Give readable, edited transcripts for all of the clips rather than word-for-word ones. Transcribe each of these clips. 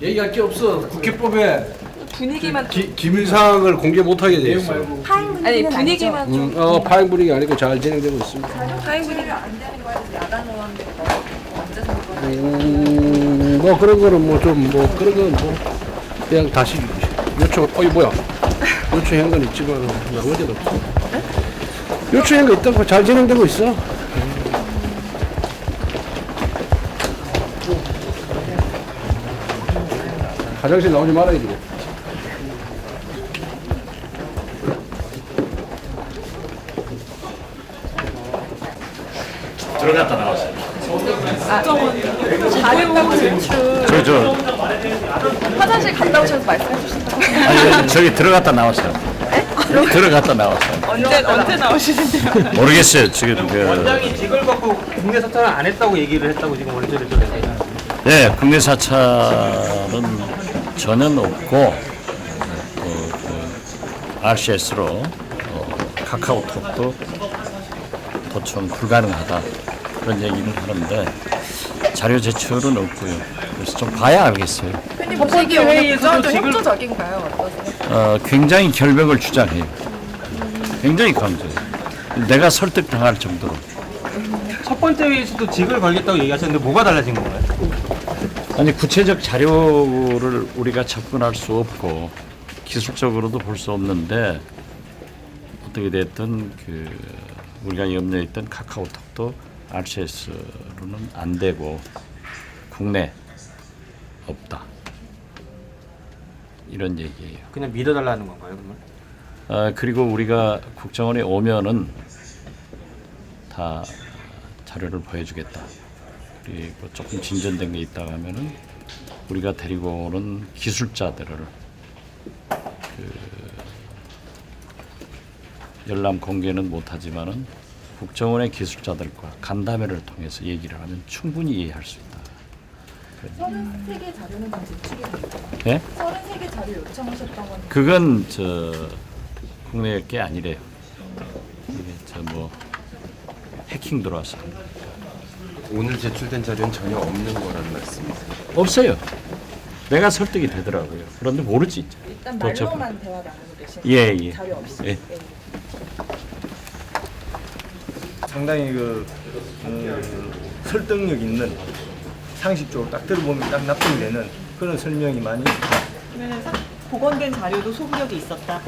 얘기할 게 없어. 국회법에 분위기만 기밀사항을 공개 못하게 돼 있어. 아니 분위기만 좀 파행 분위기 아니고 잘 진행되고 있습니다. 타임 분위기가 안 되는 거야. 야당 의원들 언제 선거 뭐 그런 거는 뭐 좀 뭐 그런 건 뭐 그냥 다시 요청. 뭐야? 요청한 건 있지만 나머지는 없어. 요청한 거 있다고 잘 진행되고 있어. 화장실 나오지 말아야 돼. 들어갔다 나왔어요. 자료 제출 저 화장실 갔다 오셔서 말씀해 주신다고. 아니 저기 들어갔다 나왔어요. 들어갔다 나왔어요. 언제 나오시는데요? 모르겠어요. 지금 원장이 직을 받고 국내 사찰을 안 했다고 얘기를 했다고 지금 원래대로 들었어요. 네, 국내 사찰은 전혀 없고 RCS로 카카오톡도 도청 불가능하다 그런 얘기를 하는데 자료 제출은 없고요. 그래서 좀 봐야 알겠어요. 첫 번째 회의에서도 협조적인가요? 어떠세요? 굉장히 결벽을 주장해요. 굉장히 강조해요. 내가 설득당할 정도로. 첫 번째 회의에서도 직을 걸겠다고 얘기하셨는데 뭐가 달라진 건가요? 아니 구체적 자료를 우리가 접근할 수 없고 기술적으로도 볼 수 없는데 어떻게 됐든 우리가 염려했던 카카오톡도 RCS로는 안 되고 국내 없다 이런 얘기예요. 그냥 믿어달라는 건가요, 그러면? 그리고 우리가 국정원에 오면은 다 자료를 보여주겠다. 그리고 조금 진전된 게 있다 하면은 우리가 데리고 오는 기술자들을 열람 공개는 못하지만은 국정원의 기술자들과 간담회를 통해서 얘기를 하면 충분히 이해할 수 있다. 33개 자료는 다 제출이 됩니다. 예? 33개 자료 요청하셨던 건 그건 국내 게 아니래요. 이게 뭐 해킹 들어와서 오늘 제출된 자료는 전혀 없는 거라는 말씀이세요? 없어요. 내가 설득이 되더라고요. 그런데 모르지. 일단 더 접- 말로만 대화 나누고 계신 예. 자료 없이. 예. 상당히 설득력 있는 상식적으로 딱 들어보면 딱 납득되는 그런 설명이 많이 복원된 자료도 소부력이 있었다.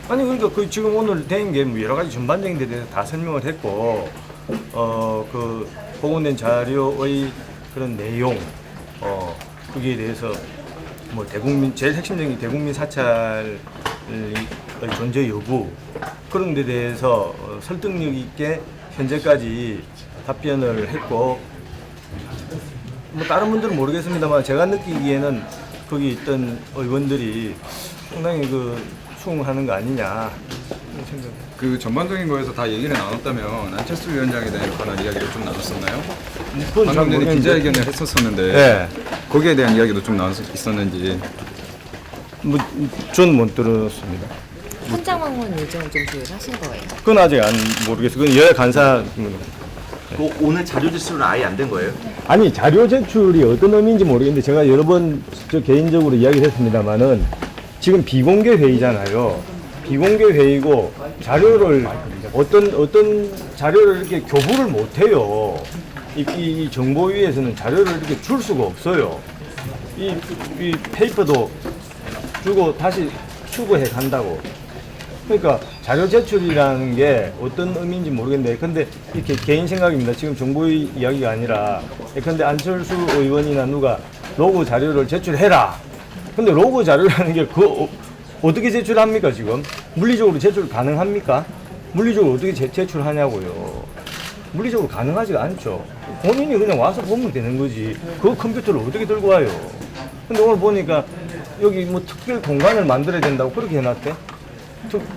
아니 그러니까 그 지금 오늘 된 게 뭐 여러 가지 전반적인 데 대해서 다 설명을 했고 그 복원된 자료의 그런 내용 거기에 대해서 뭐 대국민 제일 핵심적인 대국민 사찰의 존재 여부 그런 데 대해서 설득력 있게 현재까지 답변을 했고 뭐 다른 분들은 모르겠습니다만 제가 느끼기에는 거기 있던 의원들이 상당히 수긍하는 거 아니냐 그런 생각. 그 전반적인 거에서 다 얘기를 나눴다면 안철수 위원장에 대한 관한 이야기를 좀 나눴었나요? 그건 잘 방금 전에 모르겠는데. 기자회견을 했었었는데 네. 거기에 대한 이야기도 좀 나눴었는지. 뭐 저는 못 들었습니다. 현장 방문 일정을 좀 조율하신 거예요? 그건 아직 모르겠어요. 그건 여야 간사. 오늘 자료 제출은 아예 안 된 거예요? 아니 자료 제출이 어떤 의미인지 모르겠는데 제가 여러 번 저 개인적으로 이야기를 했습니다만은 지금 비공개 회의잖아요. 비공개 회의고 자료를 어떤 자료를 이렇게 교부를 못 해요. 이 정보위에서는 자료를 이렇게 줄 수가 없어요. 이 페이퍼도 주고 다시 수거해 간다고. 그러니까 자료 제출이라는 게 어떤 의미인지 모르겠는데 근데 이렇게 개인 생각입니다. 지금 정부의 이야기가 아니라 근데 안철수 의원이나 누가 로그 자료를 제출해라. 근데 로그 자료라는 게 어떻게 제출합니까 지금? 물리적으로 제출 가능합니까? 물리적으로 어떻게 제출하냐고요. 물리적으로 가능하지가 않죠. 본인이 그냥 와서 보면 되는 거지. 그 컴퓨터를 어떻게 들고 와요. 근데 오늘 보니까 여기 뭐 특별 공간을 만들어야 된다고 그렇게 해놨대.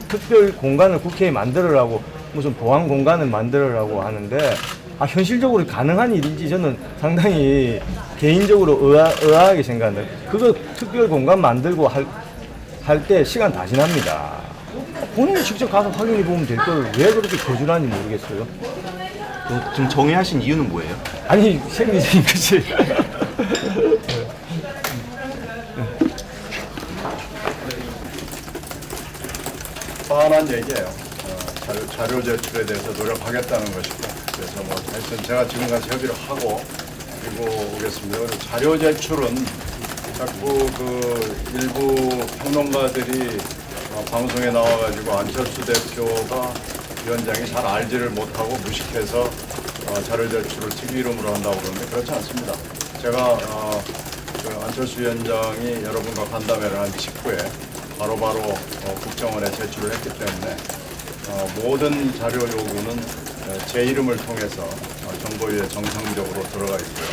특별 공간을 국회에 만들으라고 무슨 보안 공간을 만들으라고 하는데 현실적으로 가능한 일인지 저는 상당히 개인적으로 의아하게 생각해요. 그거 특별 공간 만들고 할 때 시간 다 지납니다. 본인이 직접 가서 확인해 보면 될 걸 왜 그렇게 거절하는지 모르겠어요. 지금 정의하신 이유는 뭐예요? 아니 생리적인 거지. 서한한 얘기예요. 자료 제출에 대해서 노력하겠다는 것이고, 그래서 뭐 하여튼 제가 지금까지 협의를 하고 그리고 오겠습니다. 그리고 자료 제출은 자꾸 그 일부 평론가들이 방송에 나와가지고 안철수 대표가 위원장이 잘 알지를 못하고 무식해서 자료 제출을 특위 이름으로 한다고 그러는데 그렇지 않습니다. 제가 그 안철수 위원장이 여러분과 간담회를 한 직후에 바로바로 국정원에 제출을 했기 때문에 모든 자료 요구는 제 이름을 통해서 정보위에 정상적으로 들어가 있고요.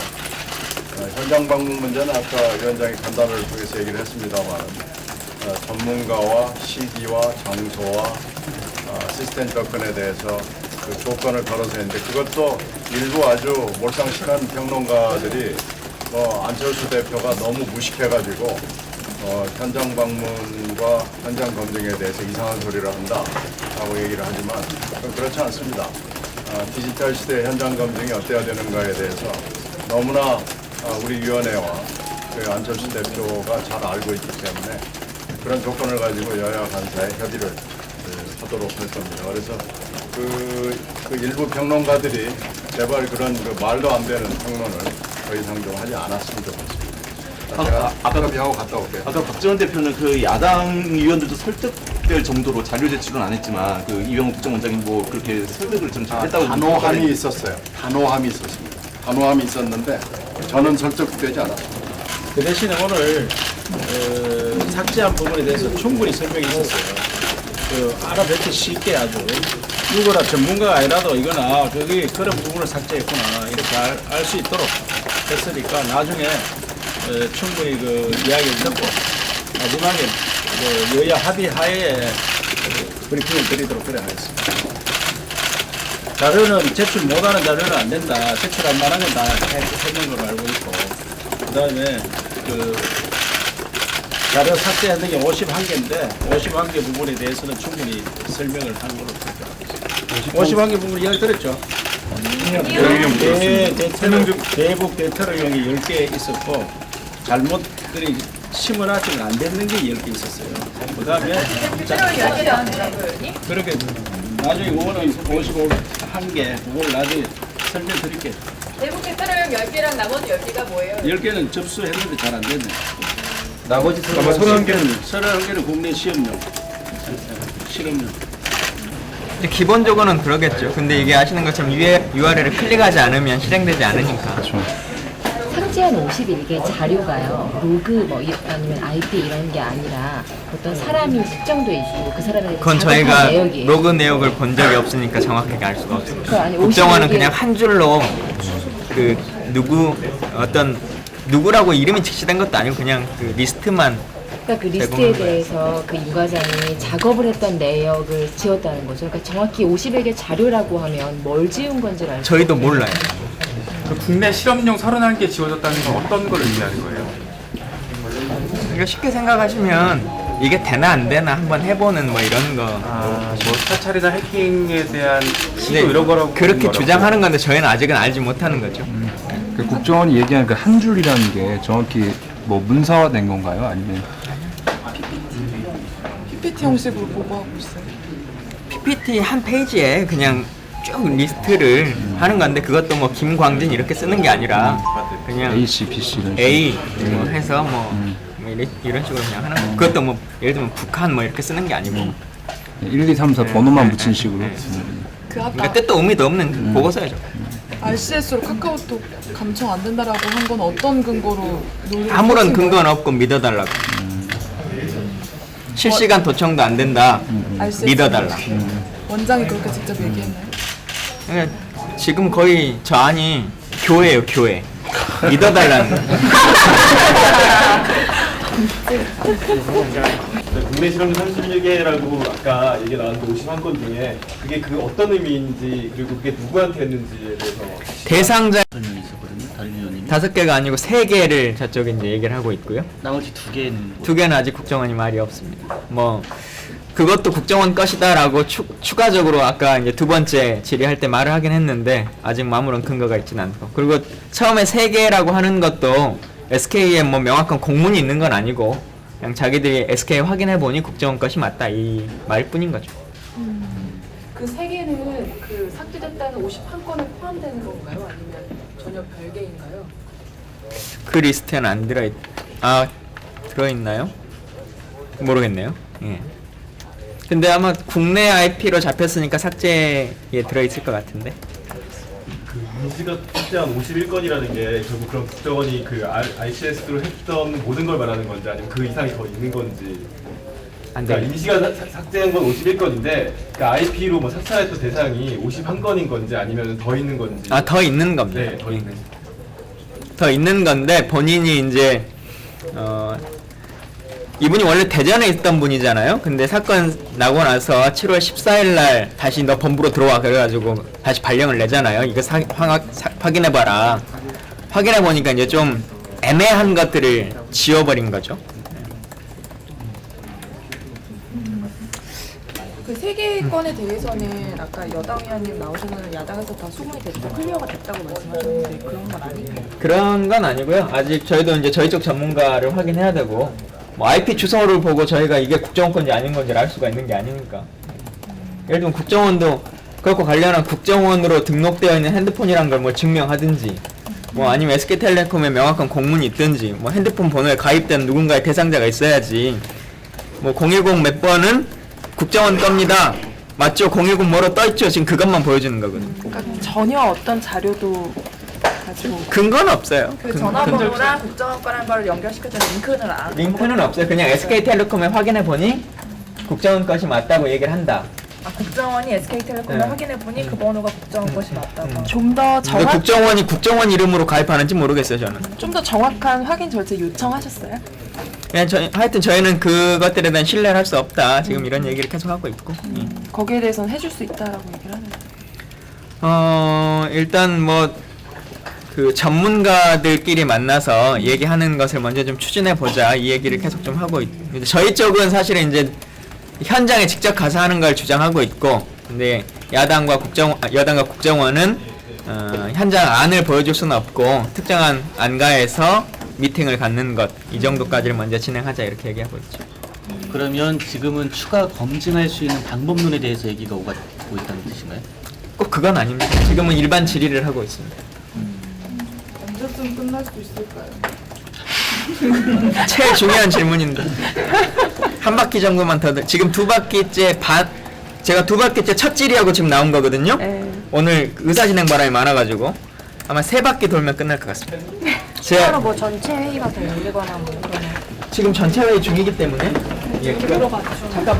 현장 방문 문제는 아까 위원장이 간담회를 통해서 얘기를 했습니다만 전문가와 시기와 장소와 시스템 접근에 대해서 그 조건을 걸어서 했는데 그것도 일부 아주 몰상식한 평론가들이 안철수 대표가 너무 무식해가지고 현장 방문과 현장 검증에 대해서 이상한 소리를 한다라고 얘기를 하지만 그렇지 않습니다. 디지털 시대 현장 검증이 어때야 되는가에 대해서 너무나 우리 위원회와 그 안철수 대표가 잘 알고 있기 때문에 그런 조건을 가지고 여야 간사에 협의를 하도록 할 겁니다. 그래서 그 일부 평론가들이 제발 그런 그 말도 안 되는 평론을 더 이상 좀 하지 않았으면 좋겠습니다. 제가 협의하고 갔다 올게요. 아까 박지원 대표는 그 야당 의원들도 설득될 정도로 자료 제출은 안 했지만 그 이병우 국정원장이 뭐 그렇게 설득을 좀 잘했다고 단호함이 있었어요. 단호함이 있었습니다. 단호함이 있었는데 저는 설득되지 않았습니다. 그 대신에 오늘 삭제한 부분에 대해서 충분히 설명이 있었어요. 알아듣기 쉽게 아주 누구나 전문가가 아니라도 이거나 거기 그런 부분을 삭제했구나 이렇게 알 수 있도록 했으니까 나중에 충분히 그 이야기를 듣고 마지막에 여야 합의하에 브리핑을 드리도록 그래 하겠습니다. 자료는 제출 못하는 자료는 안 된다. 제출할 만한 건 다 했는 걸로 알고 있고 그 다음에 자료 삭제하는 게 51개인데 51개 부분에 대해서는 충분히 설명을 하는 걸로 생각합니다. 51개 부분 이야기 들었죠? 대북 대테러용이 10개 있었고 잘못들이 심어놨지는 안 됐는 게 10개 있었어요. 그 다음에 그렇게 나중에 그거는 51개 그걸 나중에 설명드릴게요. 대북 대테러용 10개랑 나머지 10개가 뭐예요? 10개는 접수했는데 잘 안 됐네. 나머지 31개는 국내 시험용. 실험용. 기본적으로는 그러겠죠. 근데 이게 아시는 것처럼 URL을 클릭하지 않으면 실행되지 않으니까. 삭제한 51개 자료가요. 로그 아니면 IP 이런 게 아니라 어떤 사람이 특정돼 있고 그 사람의 그건 저희가 로그 내역을 본 적이 없으니까 정확하게 알 수가 없습니다. 국정원은 그냥 한 줄로 그 누구라고 이름이 직시된 것도 아니고 그냥 그 리스트만. 그러니까 그 리스트에 대해서 그 유 과장이 작업을 했던 내역을 지웠다는 거죠. 그러니까 정확히 51개 자료라고 하면 뭘 지운 건지 알죠. 저희도 몰라요. 그 국내 실험용 31개 지워졌다는 건 어떤 걸 의미하는 거예요? 그러니까 쉽게 생각하시면 이게 되나 안 되나 한번 해보는 뭐 이런 거. 뭐 사찰이나 해킹에 대한 시도 이런 거라고 그렇게 주장하는 건데 저희는 아직은 알지 못하는 거죠. 그 국정원이 얘기하는 그 한 줄이라는 게 정확히 뭐 문서화된 건가요? 아니면 PPT 형식으로 보고하고 있어요. PPT 한 페이지에 그냥 쭉 리스트를 하는 건데 그것도 뭐 김광진 이렇게 쓰는 게 아니라 그냥 AC, PC 이런 A 뭐 해서 뭐 이런 식으로 그냥 하는 거. 그것도 뭐 예를 들면 북한 뭐 이렇게 쓰는 게 아니고 1, 2, 3, 4 번호만 붙인 식으로. 그러니까 뜻도 의미도 없는 보고서야죠. RCS로 카카오톡 감청 안 된다라고 한 건 어떤 근거로 아무런 근거는 없고 믿어달라고. 실시간 도청도 안 된다. 믿어달라. 원장이 그렇게 직접 얘기했나요? 그러니까 지금 거의 저 안이 교회예요, 교회. 믿어달라는 거. 국내 실험 36개라고 아까 얘기 나왔는데 51건 중에 그게 그 어떤 의미인지 그리고 그게 누구한테 했는지에 대해서 대상자 5개가 아니고 3개를 저쪽에 이제 얘기를 하고 있고요. 나머지 2개는 아직 국정원이 말이 없습니다. 뭐 그것도 국정원 것이다라고 추가적으로 아까 이제 두 번째 질의할 때 말을 하긴 했는데 아직 아무런 근거가 있지는 않고, 그리고 처음에 3개라고 하는 것도 SK에 뭐 명확한 공문이 있는 건 아니고 그냥 자기들이 SK 확인해 보니 국정원 것이 맞다 이 말뿐인 거죠. 그 세 개는 그 삭제됐다는 51건에 포함되는 건가요? 아니면 전혀 별개인가요? 그 리스트에는 안 들어있나요? 모르겠네요. 예. 근데 아마 국내 IP로 잡혔으니까 삭제에 들어있을 것 같은데. 그 임시가 삭제한 51건이라는 게 결국 그런 국정원이 그 ICS로 했던 모든 걸 말하는 건지 아니면 그 이상이 더 있는 건지. 그러니까 임시가 삭제한 건 51건인데 그 IP로 뭐 삭제했던 대상이 51건인 건지 아니면 더 있는 건지. 아, 더 있는 겁니다. 네, 더 있는. 더 있는 건데 본인이 이제 이분이 원래 대전에 있던 분이잖아요. 근데 사건 나고 나서 7월 14일 날 다시 너 본부로 들어와 그래가지고 다시 발령을 내잖아요. 이거 확인해봐라. 확인해보니까 이제 좀 애매한 것들을 지워버린 거죠. 그 세 개 건에 대해서는 아까 여당 의원님 나오시면 야당에서 다 수긍이 됐고 클리어가 됐다고 말씀하셨는데 그런 건 아닌가요? 그런 건 아니고요. 아직 저희도 이제 저희 쪽 전문가를 확인해야 되고 뭐 IP 주소를 보고 저희가 이게 국정원 건지 아닌 건지를 알 수가 있는 게 아니니까. 예를 들면 국정원도 그렇고 관련한 국정원으로 등록되어 있는 핸드폰이란 걸 뭐 증명하든지 뭐 아니면 SK텔레콤에 명확한 공문이 있든지 뭐 핸드폰 번호에 가입된 누군가의 대상자가 있어야지 뭐 010 몇 번은 국정원 겁니다. 맞죠? 010 뭐로 떠있죠? 지금 그것만 보여주는 거거든요. 그러니까 전혀 어떤 자료도 가지고 근거는 없어요. 그 전화번호랑 국정원 거랑 바로 연결시켜준 링크는 없어요. 그냥 SK텔레콤에 확인해 보니 국정원 것이 맞다고 얘기를 한다. 아, 국정원이 SK텔레콤을 네. 확인해 보니 그 번호가 국정원 것이 맞다고. 좀 더 근데 국정원이 국정원 이름으로 가입하는지 모르겠어요, 저는. 좀 더 정확한 확인 절차 요청하셨어요? 그냥 하여튼 저희는 그것들에 대한 신뢰를 할 수 없다. 지금 이런 얘기를 계속 하고 있고. 거기에 대해서는 해줄 수 있다라고 얘기를 하네요. 일단 뭐 그 전문가들끼리 만나서 얘기하는 것을 먼저 좀 추진해 보자. 이 얘기를 계속 좀 하고 있는데 저희 쪽은 사실은 이제 현장에 직접 가서 하는 걸 주장하고 있고, 근데 여당과 국정원은 현장 안을 보여줄 수는 없고 특정한 안가에서 미팅을 갖는 것 이 정도까지를 먼저 진행하자 이렇게 얘기하고 있죠. 그러면 지금은 추가 검증할 수 있는 방법론에 대해서 얘기가 오고 있다는 뜻인가요? 꼭 그건 아닙니다. 지금은 일반 질의를 하고 있습니다. 언제쯤 끝날 수 있을까요? 제일 중요한 질문인데 한 바퀴 정도만 더 지금 두 바퀴째 제가 두 바퀴째 첫 질의하고 지금 나온 거거든요. 오늘 의사진행 바람이 많아가지고 아마 세 바퀴 돌면 끝날 것 같습니다. 추가로 뭐 전체 회의가 더 열리거나 뭐 그러면 지금 전체 회의 중이기 때문에 잠깐